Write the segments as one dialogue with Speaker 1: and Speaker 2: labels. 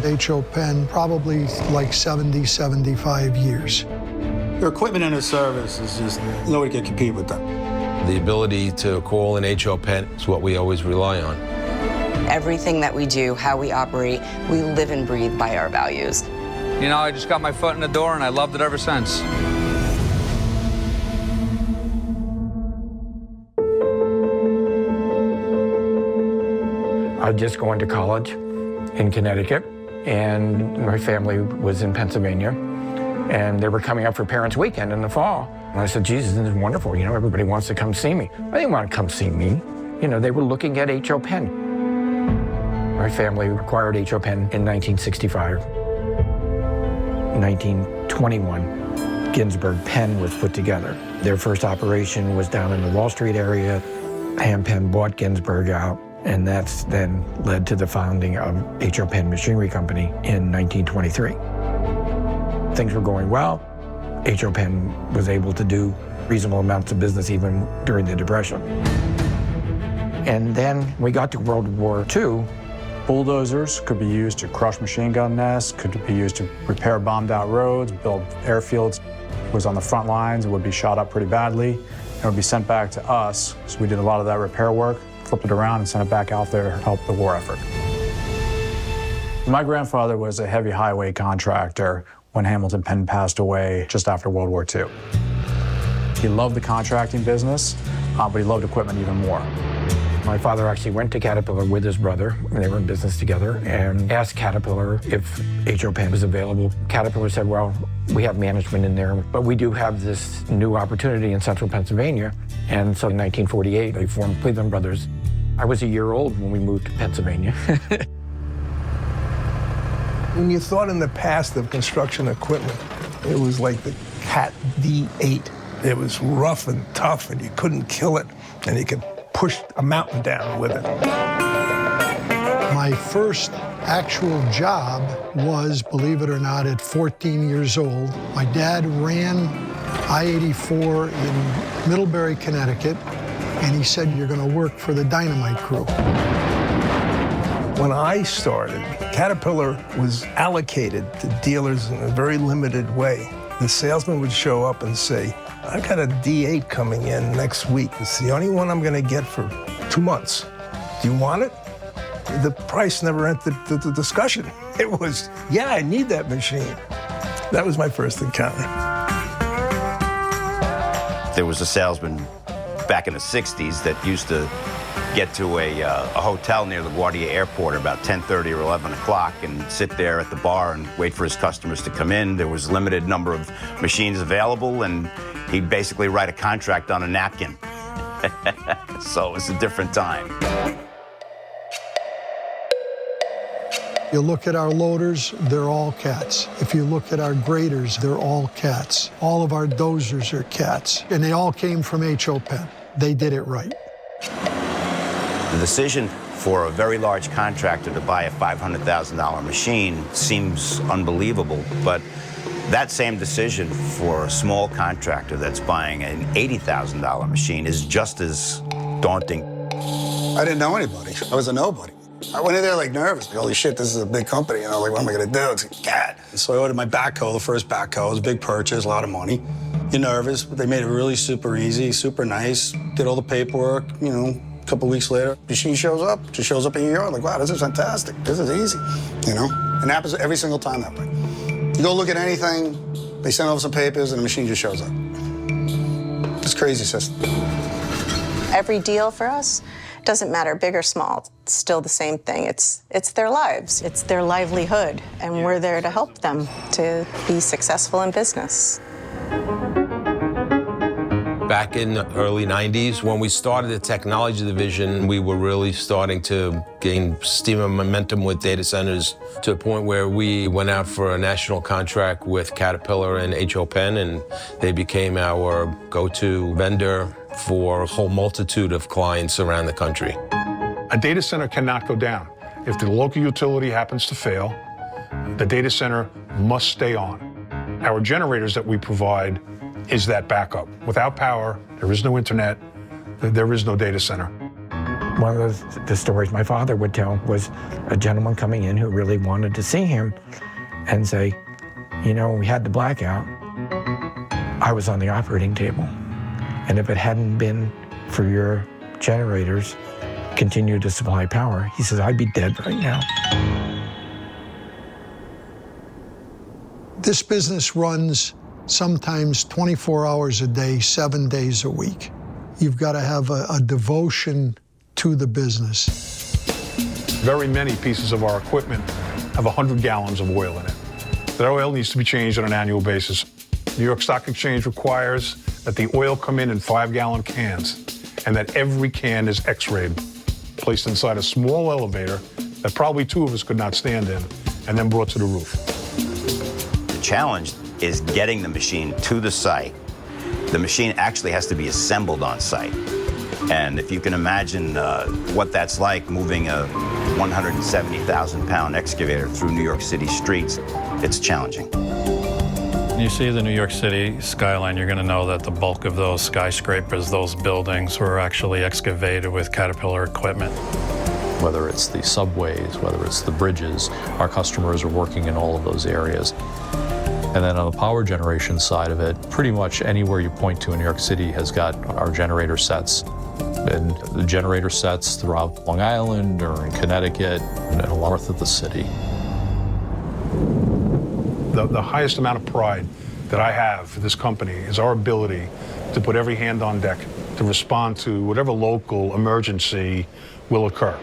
Speaker 1: H.O. Penn, probably like 70, 75 years.
Speaker 2: Their equipment and their service is just, nobody can compete with them.
Speaker 3: The ability to call an H.O. Penn is what we always rely on.
Speaker 4: Everything that we do, how we operate, we live and breathe by our values.
Speaker 5: You know, I just got my foot in the door and I loved it ever since.
Speaker 6: I was just going to college in Connecticut, and my family was in Pennsylvania, and they were coming up for Parents' Weekend in the fall. And I said, Jesus, this is wonderful. You know, everybody wants to come see me. I didn't want to come see me. You know, they were looking at H.O. Penn. My family acquired H.O. Penn in 1965. 1921, Ginsburg Penn was put together. Their first operation was down in the Wall Street area. Ham Penn bought Ginsburg out, and that's then led to the founding of H.O. Penn Machinery Company in 1923. Things were going well. H.O. Penn was able to do reasonable amounts of business even during the Depression. And then we got to World War II.
Speaker 2: Bulldozers could be used to crush machine gun nests, could be used to repair bombed out roads, build airfields. It was on the front lines, it would be shot up pretty badly, and it would be sent back to us. So we did a lot of that repair work, flipped it around and sent it back out there to help the war effort. My grandfather was a heavy highway contractor when Hamilton Penn passed away just after World War II. He loved the contracting business, but he loved equipment even more.
Speaker 6: My father actually went to Caterpillar with his brother, and they were in business together, and asked Caterpillar if H.O. Penn was available. Caterpillar said, well, we have management in there, but we do have this new opportunity in central Pennsylvania. And so in 1948, they formed Cleveland Brothers. I was a year old when we moved to Pennsylvania.
Speaker 7: When you thought in the past of construction equipment, it was like the Cat D8. It was rough and tough, and you couldn't kill it, and you could push a mountain down with it.
Speaker 1: My first actual job was, believe it or not, at 14 years old. My dad ran I-84 in Middlebury, Connecticut, and he said, you're going to work for the dynamite crew.
Speaker 7: When I started, Caterpillar was allocated to dealers in a very limited way. The salesman would show up and say, I got a D8 coming in next week. It's the only one I'm going to get for 2 months. Do you want it? The price never entered the discussion. It was, yeah, I need that machine. That was my first encounter.
Speaker 8: There was a salesman back in the 60s that used to get to a hotel near LaGuardia Airport about 10:30 or 11 o'clock and sit there at the bar and wait for his customers to come in. There was a limited number of machines available, and he'd basically write a contract on a napkin. So it was a different time.
Speaker 1: You look at our loaders, they're all cats. If you look at our graders, they're all cats. All of our dozers are cats, and they all came from H.O. Penn. They did it right.
Speaker 8: The decision for a very large contractor to buy a $500,000 machine seems unbelievable, but that same decision for a small contractor that's buying an $80,000 machine is just as daunting.
Speaker 9: I didn't know anybody. I was a nobody. I went in there like nervous, like, holy shit, this is a big company. And I was like, what am I gonna do? It's like, God. So I ordered my backhoe, the first backhoe. It was a big purchase, a lot of money. You're nervous, but they made it really super easy, super nice. Did all the paperwork, you know. A couple weeks later, machine shows up. Just shows up in your yard. Like, wow, this is fantastic. This is easy, you know? And it happens every single time that way. You go look at anything, they send over some papers, and the machine just shows up. It's a crazy system.
Speaker 10: Every deal for us, doesn't matter, big or small, it's still the same thing. It's their lives, it's their livelihood, and we're there to help them to be successful in business.
Speaker 3: Back in the early 90s, when we started the technology division, we were really starting to gain steam and momentum with data centers to a point where we went out for a national contract with Caterpillar and H.O. Penn, and they became our go-to vendor for a whole multitude of clients around the country.
Speaker 11: A data center cannot go down. If the local utility happens to fail, the data center must stay on. Our generators that we provide is that backup. Without power, there is no internet, there is no data center.
Speaker 6: One of the stories my father would tell was a gentleman coming in who really wanted to see him and say, you know, we had the blackout. I was on the operating table. And if it hadn't been for your generators continue to supply power, he says, I'd be dead right now.
Speaker 1: This business runs sometimes 24 hours a day, 7 days a week. You've got to have a devotion to the business.
Speaker 11: Very many pieces of our equipment have 100 gallons of oil in it. That oil needs to be changed on an annual basis. New York Stock Exchange requires that the oil come in 5-gallon cans and that every can is X-rayed, placed inside a small elevator that probably 2 of us could not stand in, and then brought to the roof.
Speaker 8: The challenge is getting the machine to the site. The machine actually has to be assembled on site. And if you can imagine what that's like, moving a 170,000-pound excavator through New York City streets, it's challenging.
Speaker 12: When you see the New York City skyline, you're going to know that the bulk of those skyscrapers, those buildings, were actually excavated with Caterpillar equipment.
Speaker 13: Whether it's the subways, whether it's the bridges, our customers are working in all of those areas. And then on the power generation side of it, pretty much anywhere you point to in New York City has got our generator sets. And the generator sets throughout Long Island or in Connecticut and north of the city.
Speaker 11: The highest amount of pride that I have for this company is our ability to put every hand on deck to respond to whatever local emergency will occur.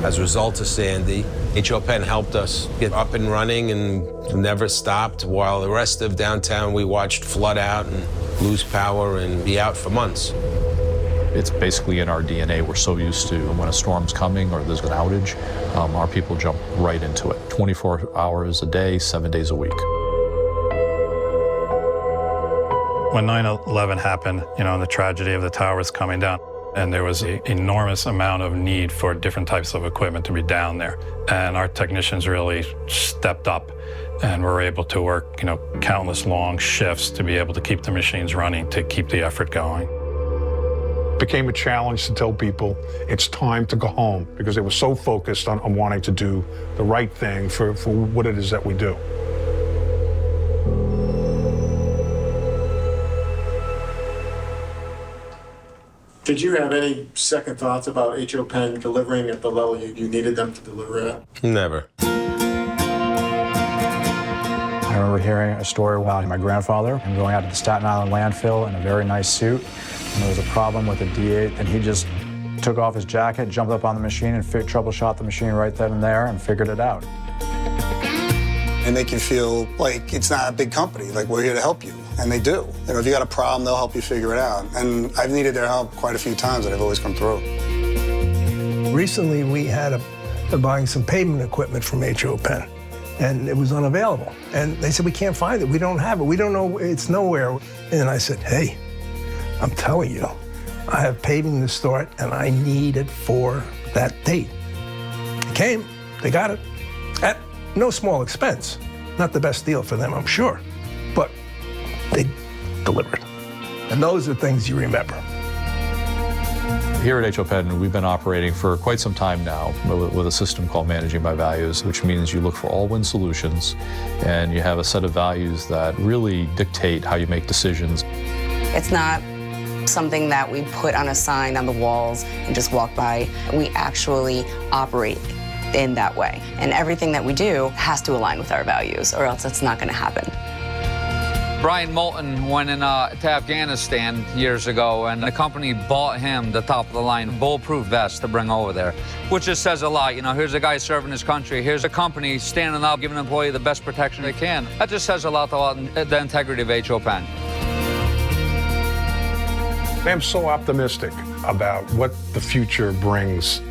Speaker 3: As a result of Sandy, H.O. Penn helped us get up and running and never stopped, while the rest of downtown we watched flood out and lose power and be out for months.
Speaker 13: It's basically in our DNA. We're so used to when a storm's coming or there's an outage, our people jump right into it. 24 hours a day, 7 days a week.
Speaker 12: When 9/11 happened, you know, and the tragedy of the towers coming down, and there was an enormous amount of need for different types of equipment to be down there. And our technicians really stepped up and were able to work, you know, countless long shifts to be able to keep the machines running, to keep the effort going.
Speaker 11: It became a challenge to tell people it's time to go home because they were so focused on wanting to do the right thing for what it is that we do.
Speaker 14: Did you have any second thoughts about H.O. Penn delivering at the level you needed them to deliver at?
Speaker 3: Never.
Speaker 2: I remember hearing a story about my grandfather and going out to the Staten Island landfill in a very nice suit. And there was a problem with a D8, and he just took off his jacket, jumped up on the machine, and troubleshot the machine right then and there and figured it out.
Speaker 9: They make you feel like it's not a big company, like we're here to help you. And they do. You know, if you got a problem, they'll help you figure it out. And I've needed their help quite a few times, and they've always come through.
Speaker 7: Recently, we had buying some pavement equipment from H.O. Penn, and it was unavailable. And they said, we can't find it. We don't have it. We don't know. It's nowhere. And I said, hey, I'm telling you, I have paving to start, and I need it for that date. It came. They got it at no small expense. Not the best deal for them, I'm sure, but they delivered. And those are things you remember.
Speaker 13: Here at H.O. Penn, we've been operating for quite some time now with a system called Managing by Values, which means you look for all-win solutions, and you have a set of values that really dictate how you make decisions.
Speaker 4: It's not something that we put on a sign on the walls and just walk by. We actually operate in that way. And everything that we do has to align with our values, or else it's not going to happen.
Speaker 5: Brian Moulton went to Afghanistan years ago, and the company bought him the top-of-the-line bulletproof vest to bring over there, which just says a lot. You know, here's a guy serving his country. Here's a company standing up, giving an employee the best protection they can. That just says a lot about the integrity of H.O. Penn.
Speaker 11: I am so optimistic about what the future brings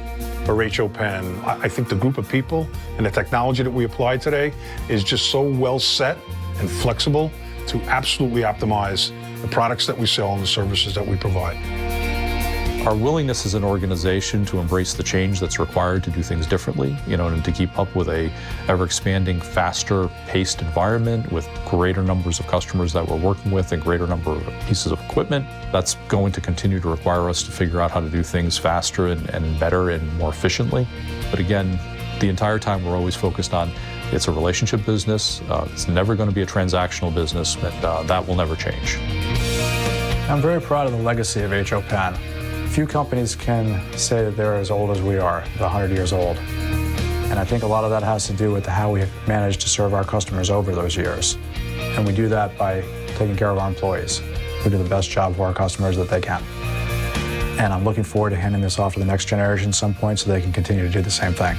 Speaker 11: for H.O. Penn. I think the group of people and the technology that we apply today is just so well set and flexible to absolutely optimize the products that we sell and the services that we provide.
Speaker 13: Our willingness as an organization to embrace the change that's required to do things differently, and to keep up with a ever-expanding, faster-paced environment with greater numbers of customers that we're working with and greater number of pieces of equipment, that's going to continue to require us to figure out how to do things faster and better and more efficiently. But again, the entire time we're always focused on it's a relationship business. It's never going to be a transactional business, and that will never change.
Speaker 2: I'm very proud of the legacy of H.O. Penn. Few companies can say that they're as old as we are, 100 years old. And I think a lot of that has to do with how we've managed to serve our customers over those years. And we do that by taking care of our employees. We do the best job for our customers that they can. And I'm looking forward to handing this off to the next generation at some point so they can continue to do the same thing.